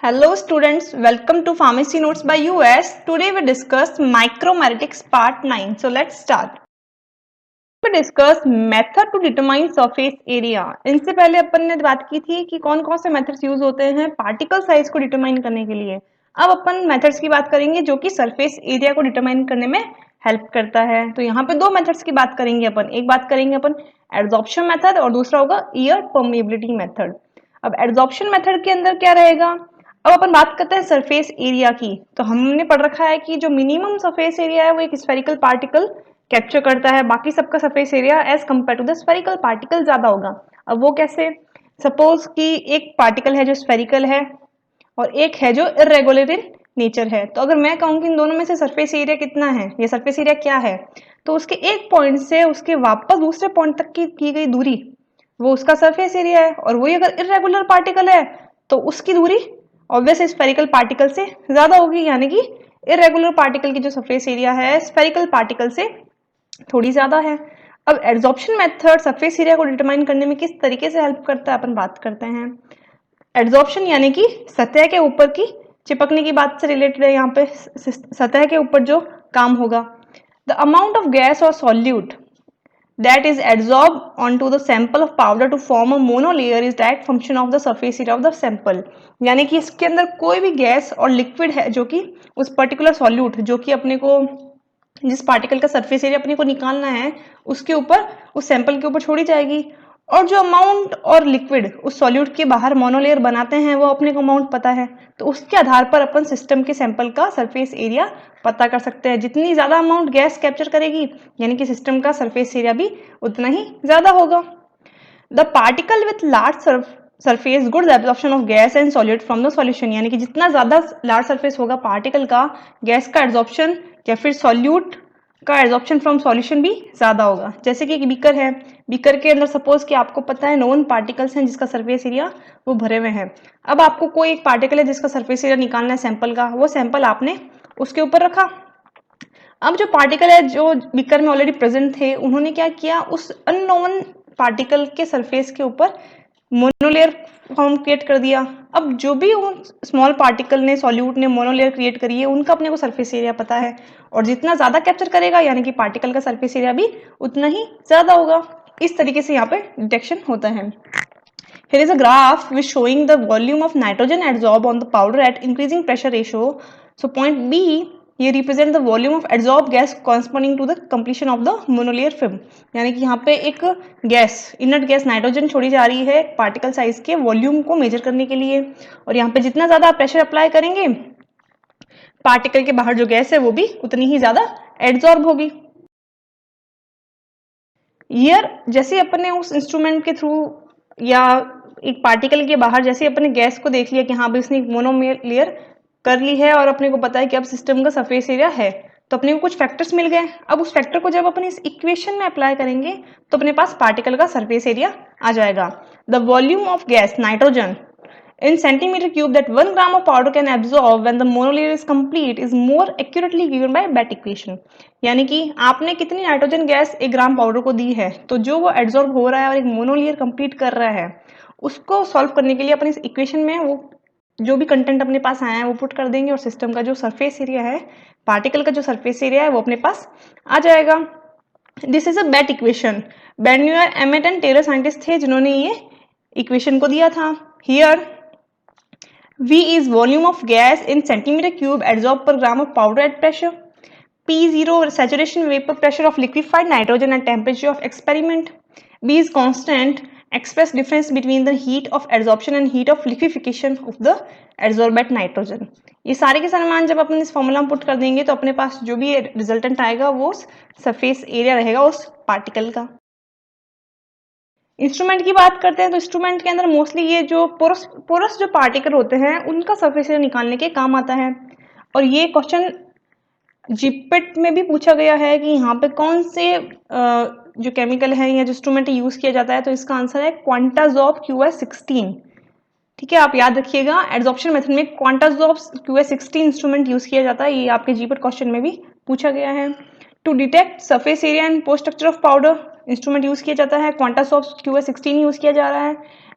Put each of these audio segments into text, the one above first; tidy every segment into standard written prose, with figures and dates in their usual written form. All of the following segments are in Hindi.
Hello students, welcome to Pharmacy Notes by US. Today we discuss micromeritics part 9. So let's start. We discuss method to determine surface area. इनसे पहले अपन ने बात की थी कि कौन कौन से मेथड्स यूज होते हैं पार्टिकल साइज को डिटरमाइन करने के लिए। अब अपन मेथड्स की बात करेंगे जो कि सरफेस एरिया को डिटरमाइन करने में हेल्प करता है। तो यहाँ पे दो मेथड्स की बात करेंगे अपन। एक बात करेंगे अपन एडजॉर्प्शन मेथड और दूसरा होगा एयर परमेबिलिटी मेथड। अब एडजॉर्प्शन मेथड के अंदर क्या रहेगा, अब अपन बात करते हैं सरफेस एरिया की। तो हमने पढ़ रखा है कि जो मिनिमम सरफेस एरिया है वो एक स्फेरिकल पार्टिकल कैप्चर करता है, बाकी सबका surface area as compare to the spherical particle ज्यादा होगा। अब वो कैसे, सपोज कि एक पार्टिकल है जो स्फेरिकल है और एक है जो इरेगुलर इन नेचर है। तो अगर मैं कहूँ कि इन दोनों में से सरफेस एरिया कितना है, ये सरफेस एरिया क्या है, तो उसके एक पॉइंट से उसके वापस दूसरे पॉइंट तक की गई दूरी वो उसका सरफेस एरिया है। और वही अगर इरेगुलर पार्टिकल है तो उसकी दूरी ऑब्वियस स्फेरिकल पार्टिकल से ज्यादा होगी, यानी कि इरेगुलर पार्टिकल की जो सरफेस एरिया है स्फेरिकल पार्टिकल से थोड़ी ज्यादा है। अब एडजॉर्प्शन मेथड सरफेस एरिया को डिटरमाइन करने में किस तरीके से हेल्प करता है अपन बात करते हैं। एडजॉर्प्शन यानी कि सतह के ऊपर की चिपकने की बात से रिलेटेड है। यहाँ पे सतह के ऊपर जो काम होगा, द अमाउंट ऑफ गैस और solute that is adsorbed onto the sample of powder to form a monolayer is direct function of the surface area of the sample। यानी कि इसके अंदर कोई भी गैस और लिक्विड है जो कि उस पर्टिकुलर सॉल्यूट जो कि अपने को जिस पार्टिकल का सरफेस एरिया अपने को निकालना है उसके ऊपर उस सैंपल के ऊपर छोड़ी जाएगी। और जो अमाउंट और लिक्विड उस सॉल्यूट के बाहर मोनोलेयर बनाते हैं वो अपने को अमाउंट पता है, तो उसके आधार पर अपन सिस्टम के सैंपल का सरफेस एरिया पता कर सकते हैं। जितनी ज्यादा अमाउंट गैस कैप्चर करेगी यानी कि सिस्टम का सरफेस एरिया भी उतना ही ज्यादा होगा। The particle with large surface good absorption of gas and solute from the solution, यानी कि जितना ज्यादा लार्ज सरफेस होगा पार्टिकल का, गैस का एब्जॉर्प्शन या फिर सॉल्यूट का एब्जॉर्प्शन फ्रॉम सॉल्यूशन भी ज्यादा होगा। जैसे कि एक बीकर है, बीकर के अंदर सपोज कि आपको पता है नॉन पार्टिकल्स हैं जिसका सरफेस एरिया वो भरे हुए हैं। अब आपको कोई एक पार्टिकल है जिसका सरफेस एरिया निकालना है सैंपल का, वो सैंपल आपने उसके ऊपर रखा। अब जो पार्टिकल है जो बीकर में ऑलरेडी प्रेजेंट थे उन्होंने क्या किया, उस अननोन पार्टिकल के सरफेस के ऊपर मोनोलेयर फॉर्म क्रिएट कर दिया। अब जो भी स्मॉल पार्टिकल ने सॉल्यूट ने मोनोलेयर क्रिएट करी है उनका अपने को सरफेस एरिया पता है, और जितना ज्यादा कैप्चर करेगा यानी कि पार्टिकल का सरफेस एरिया भी उतना ही ज्यादा होगा। इस तरीके से यहाँ पे डिटेक्शन होता है। Here is a graph which showing the volume of nitrogen adsorbed on the powder at increasing pressure ratio. So point B ये represent the volume of adsorbed gas corresponding to the completion of the monolayer film। यानी कि यहाँ पे एक गैस इनर्ट गैस नाइट्रोजन छोड़ी जा रही है पार्टिकल साइज के वॉल्यूम को मेजर करने के लिए, और यहाँ पे जितना ज्यादा प्रेशर अप्लाई करेंगे पार्टिकल के बाहर जो गैस है वो भी उतनी ही ज्यादा एड्सॉर्ब होगी। ईयर जैसे अपन ने उस इंस्ट्रूमेंट के थ्रू या एक पार्टिकल के बाहर जैसे अपने गैस को देख लिया कि हाँ भाई इसने एक मोनोलेयर कर ली है और अपने को पता है कि अब सिस्टम का सरफेस एरिया है, तो अपने को कुछ फैक्टर्स मिल गए। अब उस फैक्टर को जब अपन इस इक्वेशन में अप्लाई करेंगे तो अपने पास पार्टिकल का सरफेस एरिया आ जाएगा। The volume of gas nitrogen in centimeter cube that 1 gram of powder can absorb when the monolayer is complete is more accurately given by BAT equation। यानी कि आपने कितनी नाइट्रोजन गैस 1 ग्राम पाउडर को दी है, तो जो वो एब्जॉर्ब हो रहा है और एक मोनोलेयर कंप्लीट कर रहा है उसको सॉल्व करने के लिए अपन इस इक्वेशन में वो जो भी कंटेंट अपने पास आया है वो पुट कर देंगे और सिस्टम का जो सरफेस एरिया है पार्टिकल का जो सरफेस एरिया है वो अपने पास आ जाएगा। This is a BAT equation. Brunauer, Emmett and Teller scientist थे जिन्होंने ये इक्वेशन को दिया था। Here V is volume of gas in centimeter cube adsorbed per gram of powder at pressure. P0 saturation vapor pressure of liquefied nitrogen at temperature of experiment. B is constant express difference between the heat of adsorption and heat of liquefaction of the adsorbate nitrogen। ये सारे के सारे मान जब अपन इस फॉर्मूला में पुट कर देंगे तो अपने पास जो भी रिजल्टेंट आएगा वो सरफेस एरिया रहेगा उस पार्टिकल का। इंस्ट्रूमेंट की बात करते हैं तो इंस्ट्रूमेंट के अंदर मोस्टली ये जो पोरस जो पार्टिकल होते हैं उनका सरफेस एरिया निकालने के काम आता है। और ये क्वेश्चन जीपेट में भी पूछा गया है कि यहाँ पे कौन से जो केमिकल है या जो इंस्ट्रूमेंट यूज किया जाता है, तो इसका आंसर है क्वांटाजॉब QS16। ठीक है, आप याद रखिएगा एड्सॉर्प्शन मेथड में क्वांटाजॉब QS16 इंस्ट्रूमेंट यूज किया जाता है, ये आपके जीपेट क्वेश्चन में भी पूछा गया है। To detect surface area and post structure of powder instrument use किया जाता है, क्वांटासॉफ्ट QS16 यूज किया जा रहा है।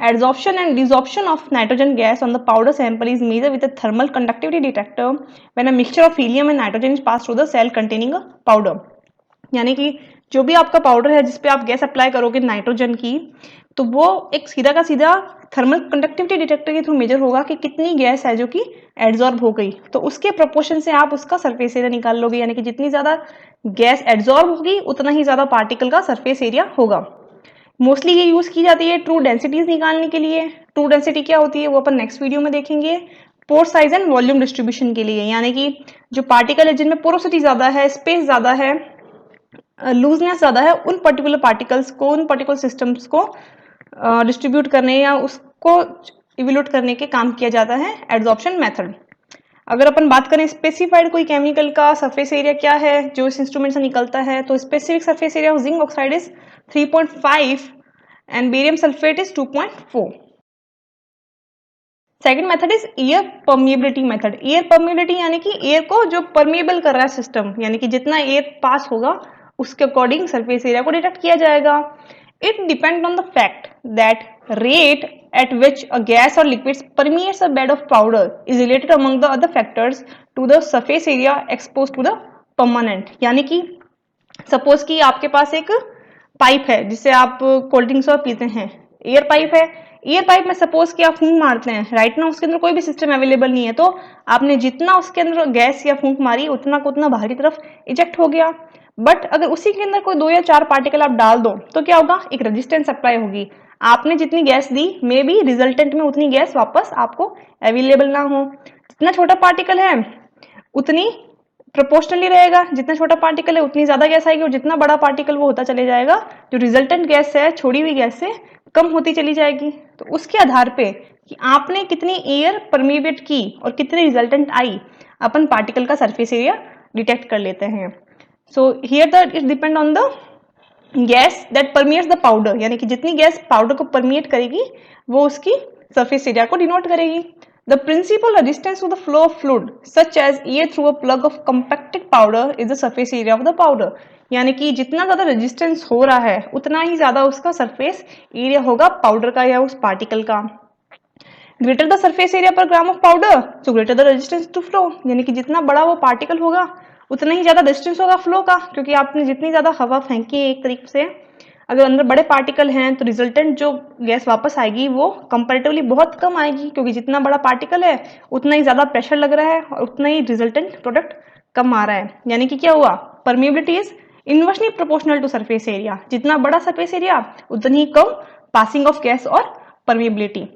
Adsorption and desorption of nitrogen gas on the powder sample is measured with a thermal conductivity detector when a mixture of helium and nitrogen is passed through the cell containing a powder. यानी कि जो भी आपका पाउडर है जिसपे आप गैस अप्लाई करोगे नाइट्रोजन की, तो वो एक सीधा का सीधा थर्मल कंडक्टिविटी डिटेक्टर के थ्रू मेजर होगा कि कितनी गैस है जो कि एड्सॉर्ब हो गई, तो उसके प्रोपोर्शन से आप उसका सरफेस एरिया निकाल लोगे। यानी कि जितनी ज्यादा गैस एड्सॉर्ब होगी उतना ही ज्यादा पार्टिकल का सरफेस एरिया होगा। मोस्टली ये यूज की जाती है ट्रू डेंसिटीज निकालने के लिए। ट्रू डेंसिटी क्या होती है वो अपन नेक्स्ट वीडियो में देखेंगे। Pore size and volume distribution के लिए, यानी कि जो पार्टिकल है जिनमें पोरोसिटी ज्यादा है, स्पेस ज्यादा है, लूजनेस ज्यादा है, उन पर्टिकुलर पार्टिकल्स को, उन पर्टिकुलर सिस्टम्स को डिस्ट्रीब्यूट करने या उसको इवेल्यूट करने के काम किया जाता है एड्सॉर्प्शन मेथड। अगर अपन बात करें स्पेसिफाइड कोई केमिकल का सरफेस एरिया क्या है जो इस इंस्ट्रूमेंट से निकलता है, तो specific surface area of zinc oxide is 3.5 and barium sulphate is 2.4। Second method is air permeability method. Air permeability यानी कि एयर को जो परमिएबल कर रहा है सिस्टम, यानी कि जितना एयर पास होगा उसके अकॉर्डिंग सरफेस एरिया को डिटेक्ट किया जाएगा। It depend on the fact that rate at which a gas or liquid permeates a bed of powder is related among the other factors to the surface area exposed to the permanent। यानी कि सपोज कि आपके पास एक पाइप है जिससे आप कोल्ड ड्रिंक्स और पीते हैं, एयर पाइप है। एयर पाइप में सपोज कि आप फूंक मारते हैं, राइट ना उसके अंदर कोई भी सिस्टम अवेलेबल नहीं है, तो आपने जितना उसके अंदर गैस या फूंक मारी उतना को उतना बाहर की तरफ इजेक्ट हो गया। बट अगर उसी के अंदर कोई 2 या 4 पार्टिकल आप डाल दो तो क्या होगा, एक रेजिस्टेंस अप्लाई होगी। आपने जितनी gas the may be resultant में उतनी गैस वापस आपको अवेलेबल ना हो। जितना छोटा पार्टिकल है उतनी प्रोपोर्शनली रहेगा, जितना छोटा पार्टिकल है उतनी ज्यादा गैस आएगी, और जितना बड़ा पार्टिकल वो होता चले जाएगा जो रिजल्टेंट गैस है छोड़ी हुई गैस से कम होती चली जाएगी। तो उसके आधार पे कि आपने कितनी एयर परमिएट की और कितनी रिजल्टेंट आई, अपन पार्टिकल का सरफेस एरिया डिटेक्ट कर लेते हैं। So here the it depend on the gas that permeates the powder, यानी कि जितनी गैस पाउडर को परमिएट करेगी वो उसकी सरफेस एरिया को डिनोट करेगी। The principal resistance to the flow of fluid, such as air through a plug of compacted powder, is the surface area of the powder। यानी कि जितना ज्यादा रेजिस्टेंस हो रहा है उतना ही ज्यादा उसका सरफेस एरिया होगा पाउडर का या उस पार्टिकल का। Greater the surface area per gram of powder so greater the resistance to flow, यानी कि जितना बड़ा वो पार्टिकल होगा उतना ही ज्यादा रेजिस्टेंस होगा फ्लो का, क्योंकि आपने जितनी ज्यादा हवा फेंकी है एक तरीके से, अगर अंदर बड़े पार्टिकल हैं तो रिजल्टेंट जो गैस वापस आएगी वो कंपैरेटिवली बहुत कम आएगी, क्योंकि जितना बड़ा पार्टिकल है उतना ही ज्यादा प्रेशर लग रहा है और उतना ही रिजल्टेंट प्रोडक्ट कम आ रहा है। यानी कि क्या हुआ, permeability is inversely proportional to surface area. जितना बड़ा सरफेस एरिया उतनी ही कम पासिंग ऑफ गैस और परमिएबिलिटी।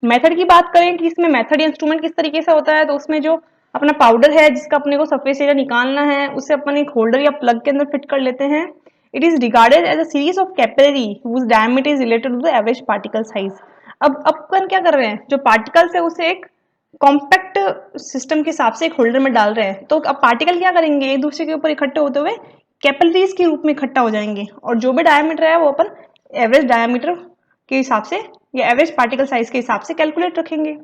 मेथड की बात करें कि इसमें मेथड या इंस्ट्रूमेंट किस तरीके से होता है, तो उसमें जो अपना पाउडर है जिसका अपने को सरफेस एरिया निकालना है उसे अपन एक होल्डर या प्लग के अंदर फिट कर लेते हैं। It is regarded as a series of capillary whose diameter is related to the average particle size. अब अपन क्या कर रहे हैं, जो पार्टिकल्स है उसे एक कॉम्पैक्ट सिस्टम के हिसाब से एक होल्डर में डाल रहे हैं, तो अब पार्टिकल क्या करेंगे, एक दूसरे के ऊपर इकट्ठे होते हुए कैपिलरीज के रूप में इकट्ठा हो जाएंगे, और जो भी डायमीटर है वो अपन एवरेज डायमीटर के हिसाब से या एवरेज पार्टिकल साइज के हिसाब से कैलकुलेट रखेंगे।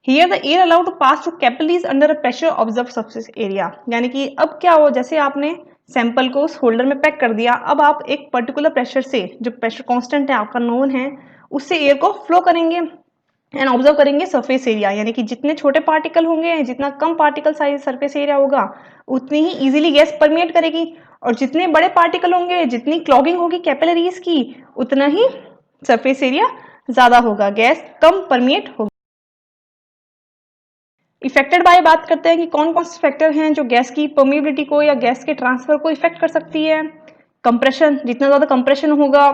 Here the air allowed to pass through capillaries under a pressure observed surface area। यानी कि अब क्या हो, जैसे आपने सैंपल को उस होल्डर में पैक कर दिया, अब आप एक पर्टिकुलर प्रेशर से, जो प्रेशर कांस्टेंट है आपका नोन है, उससे एयर को फ्लो करेंगे एंड ऑब्जर्व करेंगे सरफेस एरिया। यानी कि जितने छोटे पार्टिकल होंगे, जितना कम पार्टिकल साइज सरफेस एरिया होगा, उतनी ही इजीली गैस परमिएट करेगी, और जितने बड़े पार्टिकल होंगे, जितनी क्लॉगिंग होगी कैपिलरीज की, उतना ही सरफेस एरिया ज्यादा होगा, गैस कम परमिएट होगी। इफेक्टेड बाय बात करते हैं कि कौन कौन से फैक्टर हैं जो गैस की परमिएबिलिटी को या गैस के ट्रांसफर को इफेक्ट कर सकती है। कंप्रेशन, जितना ज्यादा कंप्रेशन होगा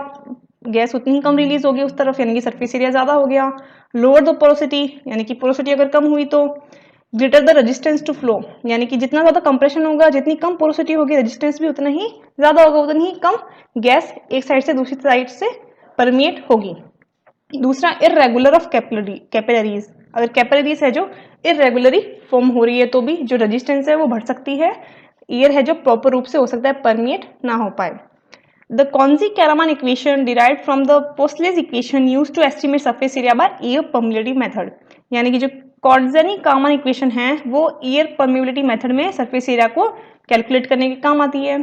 गैस उतनी ही कम रिलीज होगी उस तरफ, यानी कि सरफेस एरिया ज्यादा हो गया। लोअर द पोरोसिटी, यानी कि पोरोसिटी अगर कम हुई तो greater the resistance to flow, यानी कि जितना ज्यादा कंप्रेशन होगा, जितनी कम पोरोसिटी होगी, रेजिस्टेंस भी उतना ही ज्यादा होगा, उतनी ही कम गैस एक साइड से दूसरी साइड से परमिएट होगी। दूसरा, इररेगुलर ऑफ कैपिलरीज, अगर कैपिलरीज है जो इररेगुलरली फॉर्म हो रही है तो भी जो रेजिस्टेंस है वो बढ़ सकती है, एयर है जो प्रॉपर रूप से हो सकता है परमिएट ना हो पाए। The Kozeny Carman equation derived from the Poiseuille equation used to estimate surface area by air permeability method, यानी कि जो कॉन्जी-कैरामान इक्वेशन है वो एयर परमिएबिलिटी मेथड में सरफेस एरिया को कैलकुलेट करने के काम आती है।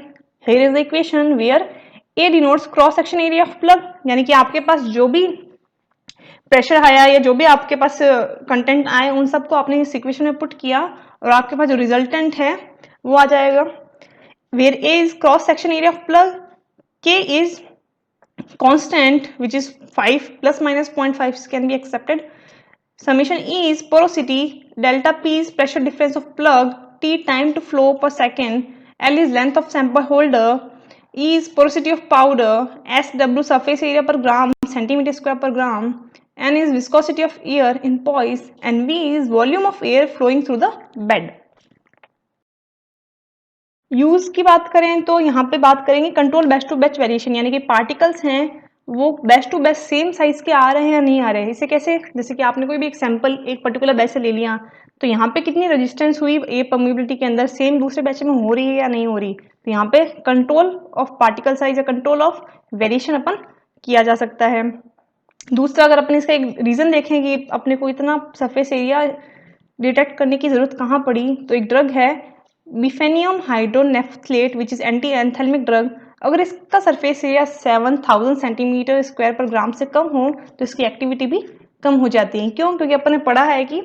Here is the equation where A denotes cross section area of plug, यानी कि आपके पास जो भी प्रेशर आया या जो भी आपके पास कंटेंट आए उन सबको आपने इस इक्वेशन में पुट किया और आपके पास जो रिजल्टेंट है वो आ जाएगा। Where A is cross section area of plug, K is constant which is 5 plus minus 0.5 can be accepted. Summation E is porosity, delta P is pressure difference of plug, T time to flow per second, L is length of sample holder, E is porosity of powder, SW surface area per gram centimeter square per gram, N is viscosity of air in poise, and V is volume of air flowing through the bed. Use की बात करें तो यहाँ पे बात करेंगे control batch to batch variation, यानी कि पार्टिकल्स हैं वो batch to batch same size के आ रहे हैं या नहीं आ रहे हैं। इसे कैसे, जैसे कि आपने कोई भी एक सैंपल एक पर्टिकुलर बैच से ले लिया तो यहाँ पे कितनी रेजिस्टेंस हुई ए परमिबिलिटी के अंदर, सेम दूसरे बैच में हो रही है या नहीं हो रही, तो यहाँ पे कंट्रोल ऑफ पार्टिकल साइज या कंट्रोल ऑफ वेरिएशन अपन किया जा सकता है। दूसरा, अगर अपने इसका एक रीजन देखें कि अपने को इतना सरफेस एरिया डिटेक्ट करने की जरूरत कहाँ पड़ी, तो एक ड्रग है बिफेनियम हाइड्रोनेफ्थलेट विच इज एंटी एंथेल्मिक ड्रग। अगर इसका सरफेस एरिया 7000 सेंटीमीटर स्क्वायर पर ग्राम से कम हो तो इसकी एक्टिविटी भी कम हो जाती है। क्यों? क्योंकि अपन ने पढ़ा है कि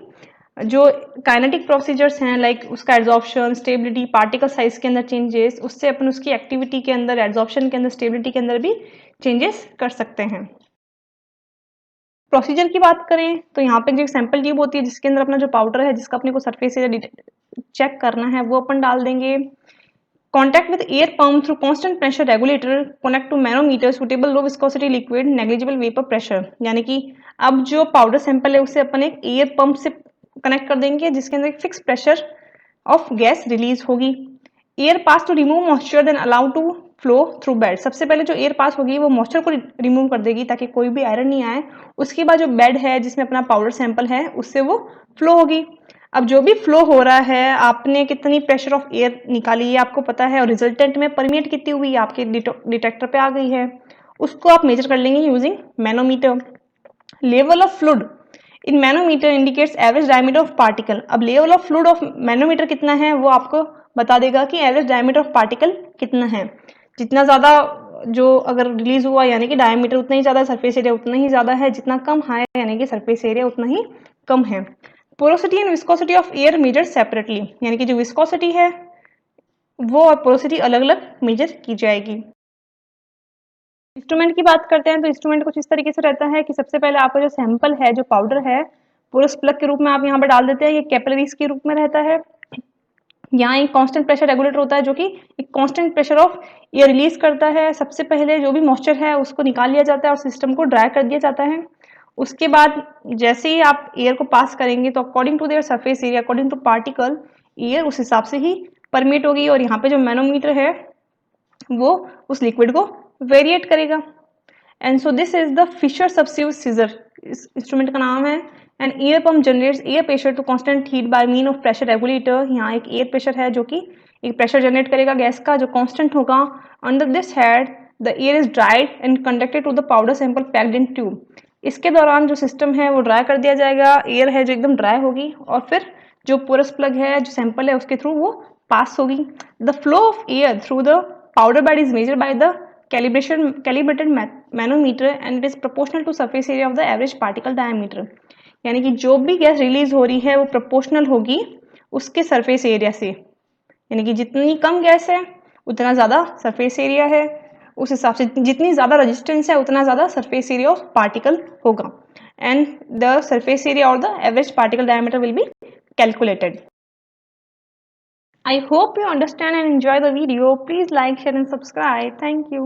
जो काइनेटिक प्रोसीजर्स हैं लाइक उसका एड्जॉर्प्शन, स्टेबिलिटी, पार्टिकल साइज के अंदर चेंजेस, उससे अपन उसकी एक्टिविटी के अंदर, एड्जॉर्प्शन के अंदर, स्टेबिलिटी के अंदर भी चेंजेस कर सकते हैं। प्रोसीजर की बात करें तो यहाँ पे जो सैंपल ट्यूब होती है जिसके अंदर अपना जो पाउडर है जिसका अपने को सरफेस एरिया चेक करना है वो अपन डाल देंगे। Contact with air pump through constant pressure regulator, connect to manometer, suitable low viscosity liquid, negligible vapour pressure, यानी कि अब जो पाउडर सैंपल है उसे अपन एक एयर पंप से कनेक्ट कर देंगे जिसके अंदर एक fix pressure of gas release होगी। Air pass to remove moisture then allow to flow through bed, सबसे पहले जो एयर पास होगी वो मॉइस्चर को रिमूव कर देगी ताकि कोई भी आयरन नहीं आए। उसके बाद जो बेड है जिसमें अपना पाउडर सैंपल है उससे वो फ्लो होगी। अब जो भी फ्लो हो रहा है आपने कितनी प्रेशर ऑफ एयर निकाली है आपको पता है और रिजल्टेंट में परमिएट कितनी हुई आपके डिटेक्टर पे आ गई है, उसको आप मेजर कर लेंगे using manometer. Level of fluid in manometer indicates average diameter of particle. अब level of fluid of manometer कितना है वो आपको बता देगा कि एवरेज डायमीटर ऑफ पार्टिकल कितना है। जितना ज्यादा जो अगर रिलीज हुआ यानी कि डायमीटर उतना ही ज्यादा, सरफेस एरिया उतना ही ज्यादा है, जितना कम है यानी कि सरफेस एरिया उतना ही कम है। Porosity and viscosity of air measure separately, यानी कि जो विस्कोसिटी है वो और पोरोसिटी अलग अलग मेजर की जाएगी। इंस्ट्रूमेंट की बात करते हैं तो इंस्ट्रूमेंट कुछ इस तरीके से रहता है कि सबसे पहले आपका जो सैंपल है, जो पाउडर है, पोरस प्लग के रूप में आप यहाँ पर डाल देते हैं, ये कैपिलरीज के रूप में रहता है। यहाँ एक कांस्टेंट प्रेशर रेगुलेटर होता है जो कि एक constant pressure of air release करता है। सबसे पहले जो भी मॉइस्चर है उसको निकाल लिया जाता है और सिस्टम को ड्राई कर दिया जाता है। उसके बाद जैसे ही आप एयर को पास करेंगे तो according to their surface area, according to particle, air उस हिसाब से ही परमिट होगी और यहाँ पे जो मैनोमीटर है वो उस लिक्विड को वेरिएट करेगा। And so this is the Fisher substitute sizer, इस इंस्ट्रूमेंट का नाम है। And air pump generates air pressure to constant heat by mean of pressure regulator. यहाँ एक एयर प्रेशर है जो कि एक प्रेशर जनरेट करेगा गैस का जो कांस्टेंट होगा। Under this head the air is dried and conducted to the powder sample packed in tube. इसके दौरान जो सिस्टम है वो ड्राई कर दिया जाएगा, एयर है जो एकदम ड्राई होगी और फिर जो पोरस प्लग है, जो सैंपल है उसके थ्रू वो पास होगी। The flow of air through the powder bed is measured by the calibrated manometer and it is proportional to surface area of the average particle diameter, यानी कि जो भी गैस रिलीज हो रही है वो प्रोपोर्शनल होगी उसके सरफेस एरिया से, यानी कि जितनी कम गैस है उतना ज्यादा सरफेस एरिया है, उस हिसाब से जितनी ज्यादा रेजिस्टेंस है उतना ज्यादा सरफेस एरिया ऑफ पार्टिकल होगा एंड द सरफेस एरिया और the average particle diameter will be calculated. I hope you understand and enjoy the video. Please like, share and subscribe. Thank you.